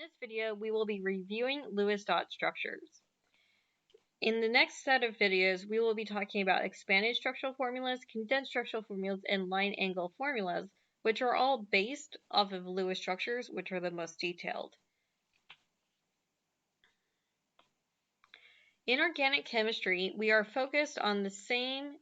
this video, we will be reviewing Lewis dot structures. In the next set of videos, we will be talking about expanded structural formulas, condensed structural formulas, and line angle formulas, which are all based off of Lewis structures, which are the most detailed. In organic chemistry, we are focused on the same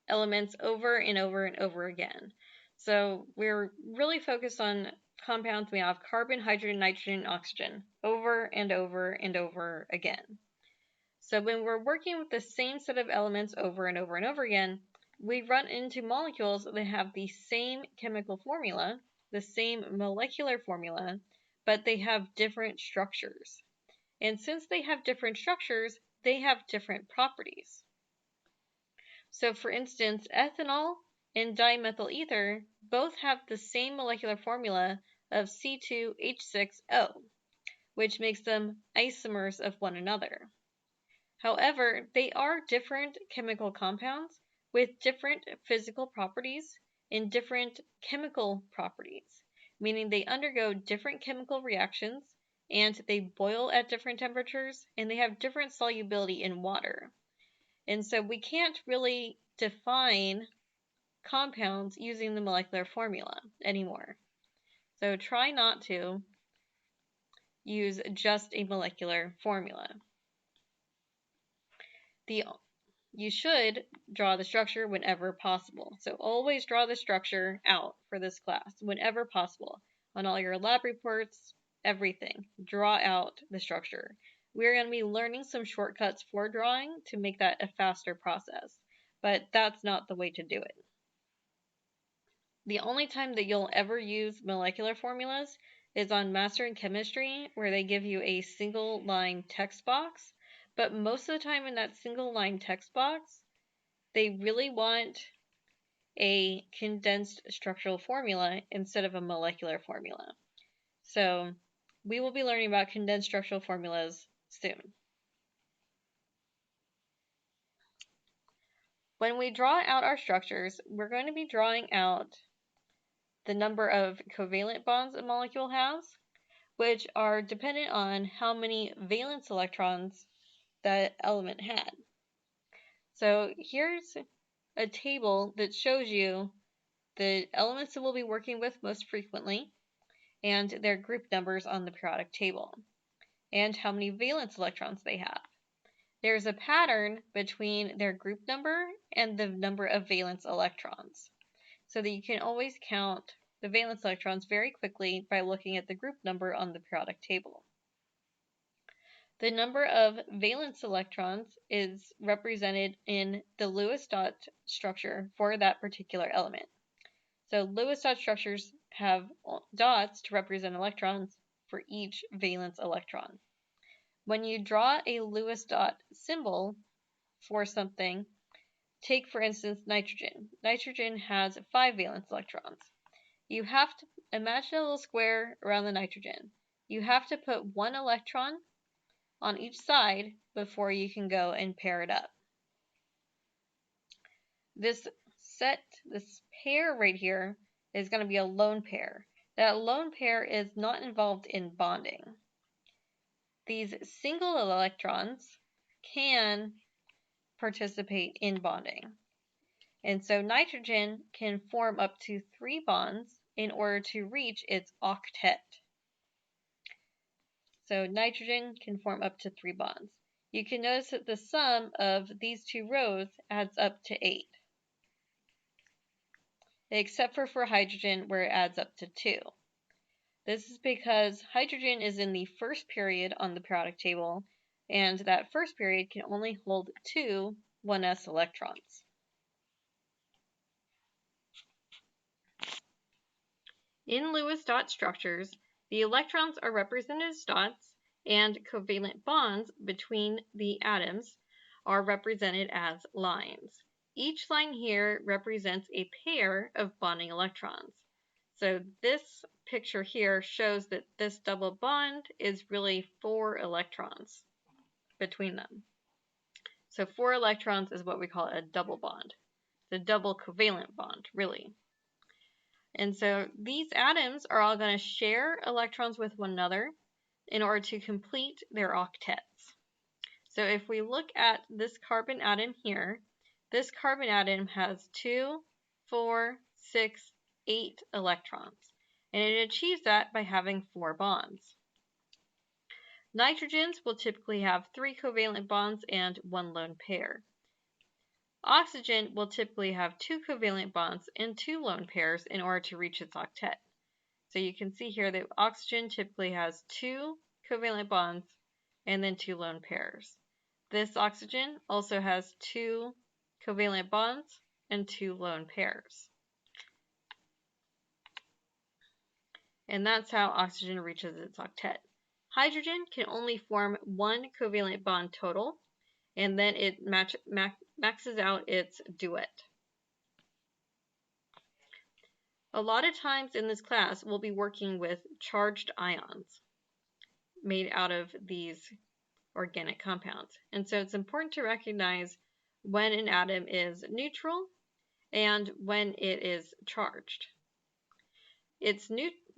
elements over and over and over again. So we're really focused on compounds. We have carbon, hydrogen, nitrogen, and oxygen over and over and over again. So when we're working with the same set of elements over and over and over again, we run into molecules that have the same chemical formula, the same molecular formula, but they have different structures. And since they have different structures, they have different properties. So for instance, ethanol and dimethyl ether both have the same molecular formula of C2H6O, which makes them isomers of one another. However, they are different chemical compounds with different physical properties and different chemical properties, meaning they undergo different chemical reactions and they boil at different temperatures and they have different solubility in water. And so we can't really define compounds using the molecular formula anymore. So try not to use just a molecular formula. You should draw the structure whenever possible. So always draw the structure out for this class whenever possible. On all your lab reports, everything, draw out the structure. We're going to be learning some shortcuts for drawing to make that a faster process, but that's not the way to do it. The only time that you'll ever use molecular formulas is on Master in Chemistry, where they give you a single line text box. But most of the time in that single line text box, they really want a condensed structural formula instead of a molecular formula. So we will be learning about condensed structural formulas soon. When we draw out our structures, we're going to be drawing out the number of covalent bonds a molecule has, which are dependent on how many valence electrons that element had. So here's a table that shows you the elements that we'll be working with most frequently and their group numbers on the periodic table and how many valence electrons they have. There's a pattern between their group number and the number of valence electrons, so that you can always count the valence electrons very quickly by looking at the group number on the periodic table. The number of valence electrons is represented in the Lewis dot structure for that particular element. So Lewis dot structures have dots to represent electrons for each valence electron. When you draw a Lewis dot symbol for something, take for instance nitrogen. Nitrogen has 5 valence electrons. You have to imagine a little square around the nitrogen. You have to put 1 electron on each side before you can go and pair it up. This pair right here is going to be a lone pair. That lone pair is not involved in bonding. These single electrons can participate in bonding. And so nitrogen can form up to 3 bonds in order to reach its octet. So nitrogen can form up to 3 bonds. You can notice that the sum of these 2 rows adds up to 8. Except for hydrogen, where it adds up to 2. This is because hydrogen is in the first period on the periodic table, and that first period can only hold 2 1s electrons. In Lewis dot structures, the electrons are represented as dots, and covalent bonds between the atoms are represented as lines. Each line here represents a pair of bonding electrons. So this picture here shows that this double bond is really 4 electrons between them. So 4 electrons is what we call a double bond. It's a double covalent bond, really. And so these atoms are all going to share electrons with one another, in order to complete their octets. So if we look at this carbon atom here, this carbon atom has 2, 4, 6, 8 electrons, and it achieves that by having 4 bonds. Nitrogens will typically have 3 covalent bonds and 1 lone pair. Oxygen will typically have 2 covalent bonds and 2 lone pairs in order to reach its octet. So you can see here that oxygen typically has 2 covalent bonds and then 2 lone pairs. This oxygen also has 2 covalent bonds and 2 lone pairs. And that's how oxygen reaches its octet. Hydrogen can only form 1 covalent bond total, and then it maxes out its duet. A lot of times in this class, we'll be working with charged ions made out of these organic compounds. And so it's important to recognize when an atom is neutral and when it is charged.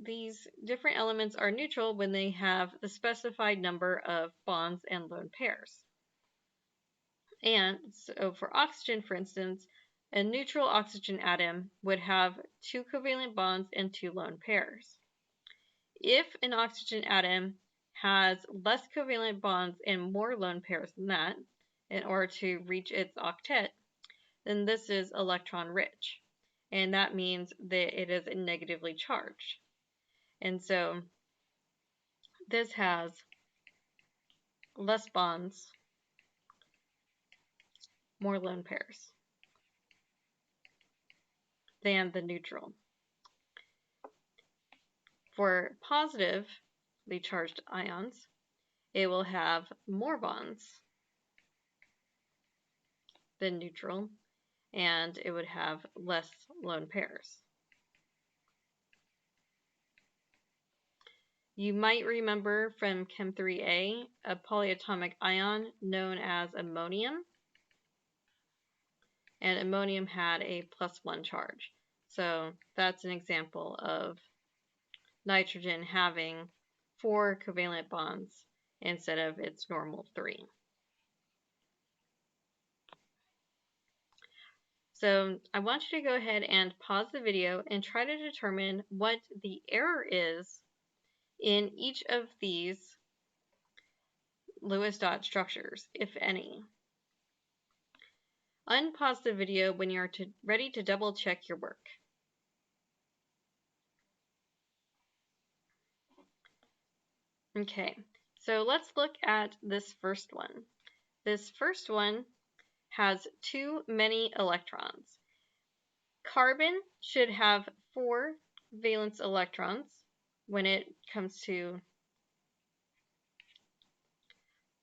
These different elements are neutral when they have the specified number of bonds and lone pairs. And so for oxygen, for instance, a neutral oxygen atom would have 2 covalent bonds and 2 lone pairs. If an oxygen atom has less covalent bonds and more lone pairs than that, in order to reach its octet, then this is electron rich. And that means that it is negatively charged. And so this has less bonds, more lone pairs than the neutral. For positively charged ions, it will have more bonds than neutral, and it would have less lone pairs. You might remember from Chem 3A a polyatomic ion known as ammonium, and ammonium had a +1 charge. So that's an example of nitrogen having 4 covalent bonds instead of its normal 3. So I want you to go ahead and pause the video and try to determine what the error is in each of these Lewis dot structures, if any. Unpause the video when you're ready to double check your work. Okay, so let's look at this first one. This first one has too many electrons. Carbon should have 4 valence electrons when it comes to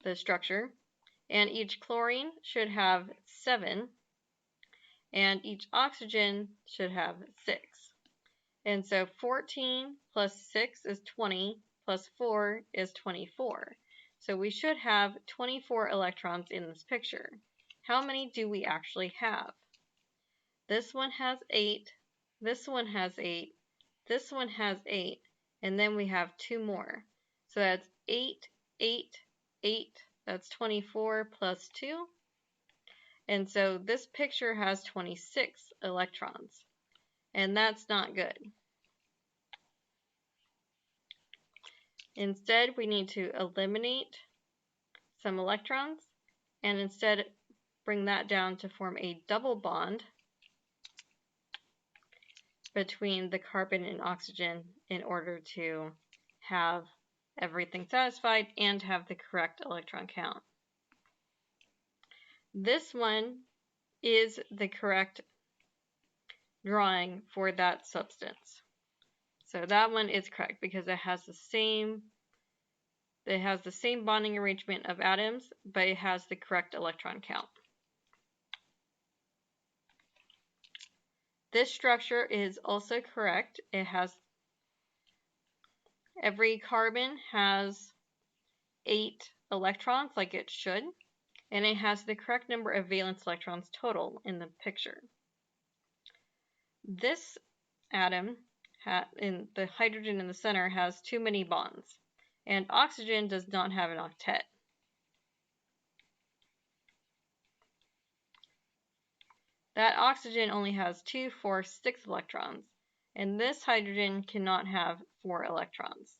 the structure, and each chlorine should have 7, and each oxygen should have 6. And so 14 plus 6 is 20, plus 4 is 24. So we should have 24 electrons in this picture. How many do we actually have? This one has 8, this one has 8, this one has 8, and then we have 2 more. So that's 8, 8, 8, that's 24 plus 2. And so this picture has 26 electrons, and that's not good. Instead, we need to eliminate some electrons and instead bring that down to form a double bond between the carbon and oxygen in order to have everything satisfied and have the correct electron count. This one is the correct drawing for that substance. So that one is correct because it has the same bonding arrangement of atoms, but it has the correct electron count. This structure is also correct. Every carbon has 8 electrons like it should, and it has the correct number of valence electrons total in the picture. This atom, in the hydrogen in the center, has too many bonds. And oxygen does not have an octet. That oxygen only has 2, 4, 6 electrons, and this hydrogen cannot have 4 electrons.